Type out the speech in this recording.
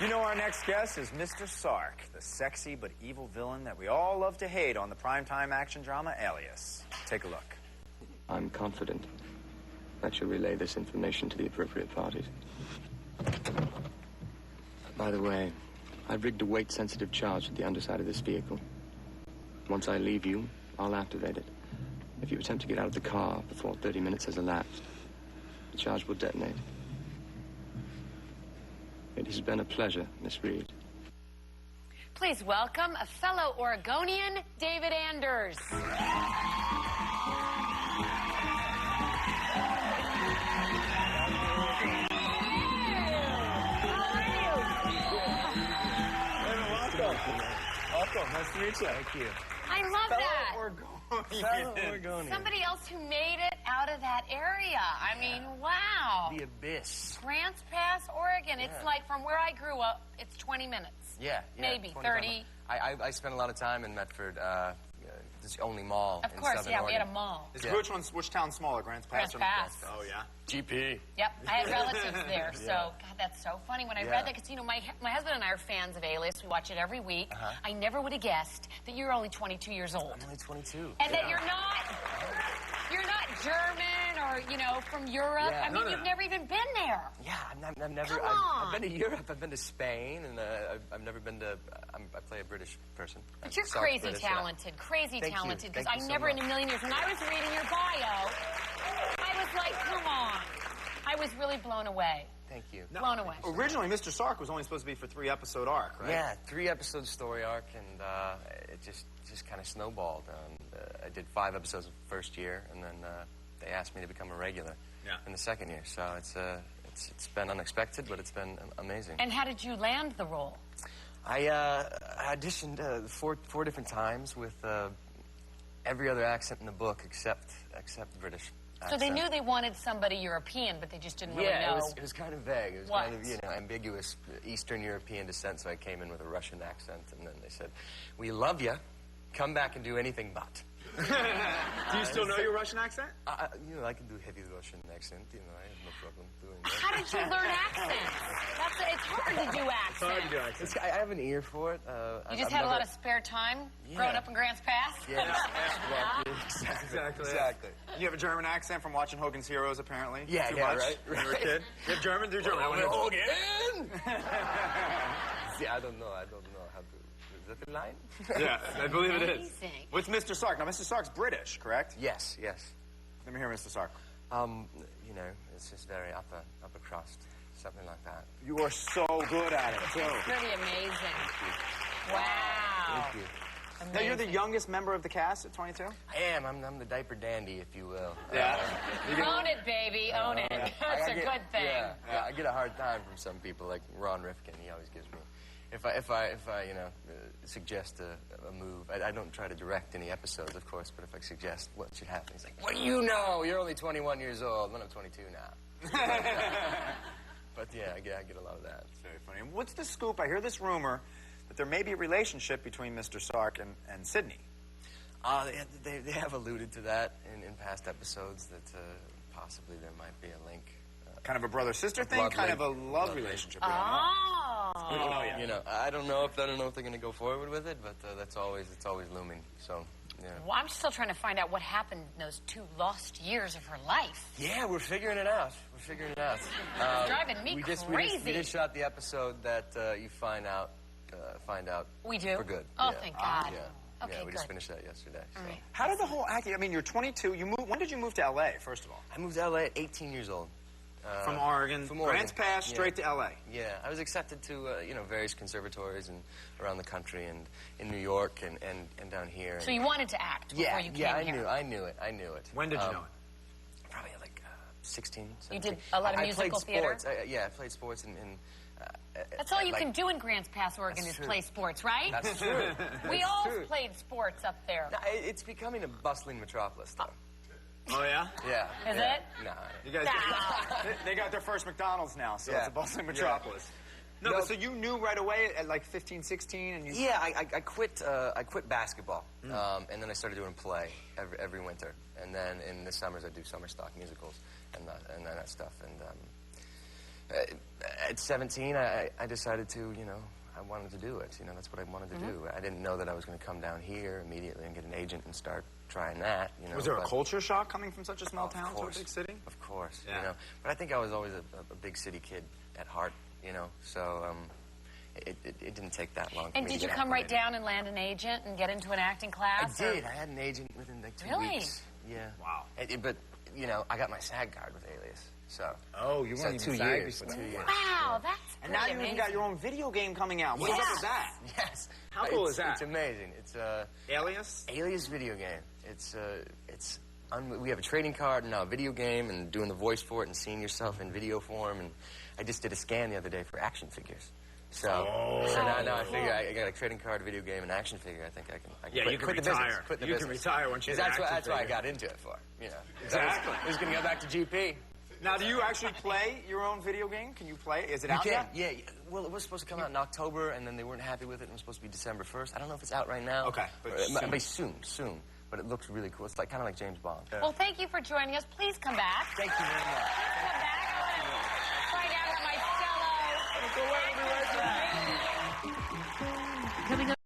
You know, our next guest is Mr. Sark, the sexy but evil villain that we all love to hate on the primetime action drama Alias. Take a look. I'm confident that you'll relay this information to the appropriate parties. By the way, I've rigged a weight-sensitive charge at the underside of this vehicle. Once I leave you, I'll activate it. If you attempt to get out of the car before 30 minutes has elapsed, the charge will detonate. It has been a pleasure, Miss Reed. Please welcome a fellow Oregonian, David Anders. Welcome. Nice to meet you. Thank you. I love that. Fellow Oregonian. Somebody else who made it out of that area. I mean, wow. The abyss. Grants Pass, Oregon. It's like from where I grew up, it's 20 minutes. Yeah. Maybe 25 30. minutes. I spent a lot of time in Medford. It's the only mall Of in course, Southern yeah, Oregon. we had a mall. Which town's smaller, Grants Pass? Grants Pass. Oh, yeah? GP. Yep, I had relatives there, so, God, that's so funny. When I read that, because, you know, my husband and I are fans of Alias. We watch it every week. I never would have guessed that you're only 22 years old. I'm only 22. And that you're not German or, you know, from Europe. Yeah. I mean, you've never even been there. Yeah, I've never. Come on. I've been to Europe. I've been to Spain, and I've never been to. I play a British person. But you're South crazy British, talented, crazy Thank you. talented. Because Thank I you so never in a much. million years, when I was reading your bio, I was like, come on. I was really blown away. Thank you. Blown away. Originally, Mr. Sark was only supposed to be for 3-episode arc, right? Yeah, 3-episode story arc, and it just kind of snowballed. I did 5 episodes the first year, and then they asked me to become a regular in the second year. So it's been unexpected, but it's been amazing. And how did you land the role? I auditioned 4 different times with every other accent in the book except British. So they knew they wanted somebody European, but they just didn't really know. It was kind of vague. It was kind of, you know, ambiguous Eastern European descent, so I came in with a Russian accent, and then they said, "We love you. Come back and do anything but." Do you still know your Russian accent? You know, I can do heavy Russian accent. You know, I have no problem doing that. How did you learn accents? It's hard to do accents. I have an ear for it. You just had a lot of spare time growing up in Grants Pass? Yeah, exactly. You have a German accent from watching Hogan's Heroes, apparently. Yeah, Too yeah, much right. When you were a kid. You have German? Do German. Hogan! See, I don't know how to... Is that the line? Yeah, I believe it is. Amazing. With Mr. Sark. Now, Mr. Sark's British, correct? Yes. Let me hear Mr. Sark. You know, it's just very upper crust, something like that. You are so good at it, too. Pretty amazing. Wow. Thank you. Amazing. Now, you're the youngest member of the cast at 22? I am. I'm the diaper dandy, if you will. Yeah. Own it, baby. Own it. That's a good thing. Yeah, I get a hard time from some people, like Ron Rifkin. He always gives me. If I you know, suggest a move, I don't try to direct any episodes, of course, but if I suggest what should happen, he's like, "What do you know? You're only 21 years old." Well, I'm 22 now. But yeah, I get a lot of that. It's very funny. And what's the scoop? I hear this rumor that there may be a relationship between Mr. Sark and Sydney. They have alluded to that in past episodes, that possibly there might be a link. Kind of a brother-sister thing? blood Kind link. of a love Blood relationship. link. We don't know yet. You know, I don't know if they're going to go forward with it, but it's always looming. So, yeah. Well, I'm still trying to find out what happened in those 2 lost years of her life. Yeah, we're figuring it out. It's driving me crazy. We just shot the episode that you find out. We do? For good. Oh, yeah. thank God. Yeah. Okay, We just good. finished that yesterday. So. All right. How did the whole acting... I mean, you're 22. When did you move to L.A., first of all? I moved to L.A. at 18 years old. From Oregon. From Oregon. Grants Pass, straight to L.A. Yeah, I was accepted to various conservatories and around the country, and in New York and down here. So you wanted to act before you came here? I knew it. When did you know it? Probably like 16, 17. You did a lot of musical theater? I played sports and That's all you can do in Grants Pass, Oregon, is play sports, right? That's true. We all played sports up there. No, it's becoming a bustling metropolis, though. Oh, yeah? Yeah. Is it? No. You guys, they got their first McDonald's now, so it's a bustling metropolis. No, but so you knew right away at like 15, 16, and you... Yeah, I quit basketball, and then I started doing play every winter, and then in the summers I do summer stock musicals and that stuff, and At 17, I decided to, you know, I wanted to do it. You know, that's what I wanted to do. I didn't know that I was going to come down here immediately and get an agent and start trying that, you know. Was there a culture shock coming from such a small town to a big city? Of course, Yeah. you know. But I think I was always a big city kid at heart, you know. So it didn't take that long for And me did to you get come right acclimated. down and land an agent and get into an acting class? I did. I had an agent within like 2 Really? weeks. Yeah. Wow. But, you know, I got my SAG card with Alias, so... Oh, you so weren't even 2 SAG years. before. 2 years. Wow, that's And now you even got your own video game coming out. What is up with that? Yes. How cool is that? It's amazing. It's Alias? Alias video game. We have a trading card and now a video game, and doing the voice for it and seeing yourself in video form. And I just did a scan the other day for action figures. So now I figure I got a trading card, video game, and action figure. I think I can Yeah, you can quit the retire. business. Quit the You can business. retire once you Because have an that's action what I figure. got into it for. You know. Exactly. I was going to go back to GP. Now, do you actually play your own video game? Can you play? Is it You out can, yet? yeah. Well, it was supposed to come out in October, and then they weren't happy with it. It was supposed to be December 1st. I don't know if it's out right now. Okay, but It might soon. be soon. But it looks really cool. It's like kind of like James Bond. Well, thank you for joining us. Please come back. Thank you very much. Come back.